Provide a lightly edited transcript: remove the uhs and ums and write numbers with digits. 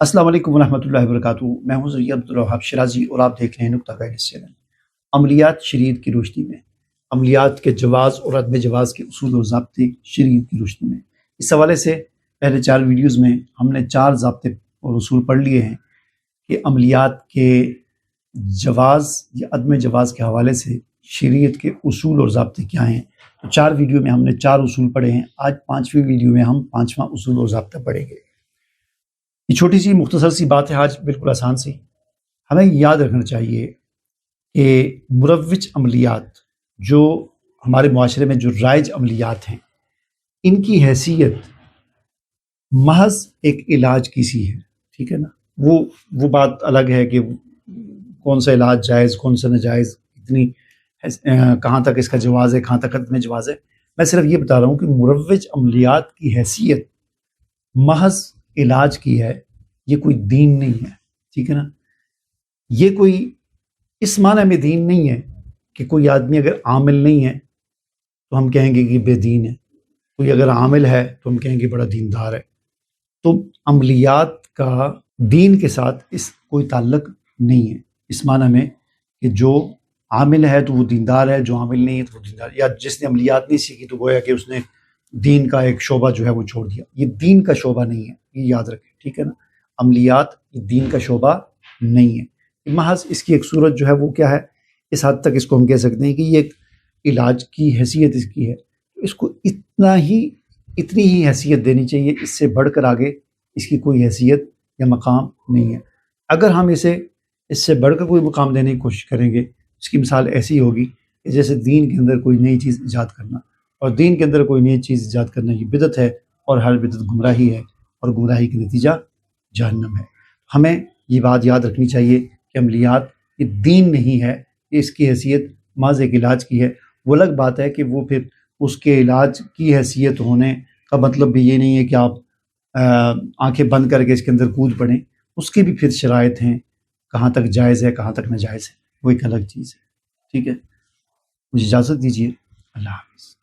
अस्सलाम वालेकुम वरहमतुल्लाहि वबरकातुहू। मैं हूं ज़रिया अब्दुल वहाब शिराजी और आप देख रहे हैं नुक्ता गाइडेंस चैनल। अमलियात शरीयत की रोशनी में, अमलियात के जवाज़ और अदम जवाज़ के उसूल और ज़ाब्ते शरीयत की रोशनी में, इस हवाले से पहले 4 वीडियोज़ में हमने 4 ज़ाब्ते और उसूल पढ़ लिए हैं कि अमलियात के जवाज़ या अदम जवाज़ के हवाले से शरीयत के उसूल और ज़ाब्ते क्या हैं। तो 4 वीडियो में हमने 4 उसूल पढ़े हैं। आज 5वीं वीडियो में हम 5वां उसूल और ज़ाब्ता पढ़ेंगे। ये छोटी सी मुख्तसर सी बात है, आज बिल्कुल आसान सी। हमें याद रखना चाहिए कि मुरव्विज अमलियात जो हमारे मुआशरे में जो राइज अमलियात हैं, इनकी हैसियत महज एक इलाज की सी है, ठीक है ना। वो बात अलग है कि कौन सा इलाज जायज़ कौन सा नाजायज़, इतनी कहाँ तक इसका जवाज़ है, कहाँ तक अदम जवाज़ है। मैं सिर्फ ये बता रहा हूँ कि मुरव्विज अमलियात की हैसियत महज इलाज की है, ये कोई दीन नहीं है, ठीक है ना। ये कोई इस माने में दीन नहीं है कि कोई आदमी अगर आमिल नहीं है तो हम कहेंगे कि बेदीन है, कोई अगर आमिल है तो हम कहेंगे बड़ा दीनदार है। तो अमलियात का दीन के साथ इस कोई ताल्लुक नहीं है, इस माने में कि जो आमिल है तो वो दीनदार है, जो आमिल नहीं है तो वो दीनदार, या जिसने अमलियात नहीं सीखी तो गोया कि उसने दीन का एक शोबा जो है वो छोड़ दिया। ये दीन का शोबा नहीं है, ये याद रखें, ठीक है ना। अमलियात ये दीन का शोबा नहीं है, महज इसकी एक सूरत जो है वो क्या है, इस हद तक इसको हम कह सकते हैं कि ये एक इलाज की हैसियत इसकी है। तो इसको इतनी ही हैसियत देनी चाहिए, इससे बढ़कर आगे इसकी कोई हैसियत या मकाम नहीं है। अगर हम इससे बढ़कर कोई मकाम देने की कोशिश करेंगे, इसकी मिसाल ऐसी होगी कि जैसे दीन के अंदर कोई नई चीज़ ईजाद करना, और दीन के अंदर कोई नई चीज़ ईजाद करना ये बिदअत है, और हर बिदअत गुमराही है, और गुमराही का नतीजा जहन्नम है। हमें ये बात याद रखनी चाहिए कि अमलियात ये दीन नहीं है, इसकी हैसियत माज़ एक इलाज की है। वो अलग बात है कि वो फिर उसके इलाज की हैसियत होने का मतलब भी ये नहीं है कि आप आंखें बंद करके इसके अंदर कूद पड़ें। उसकी भी फिर शराइत हैं, कहाँ तक जायज़ है कहाँ तक नाजायज़ है, वो एक अलग चीज़ है, ठीक है। मुझे इजाज़त दीजिए, अल्लाह हाफ़िज़।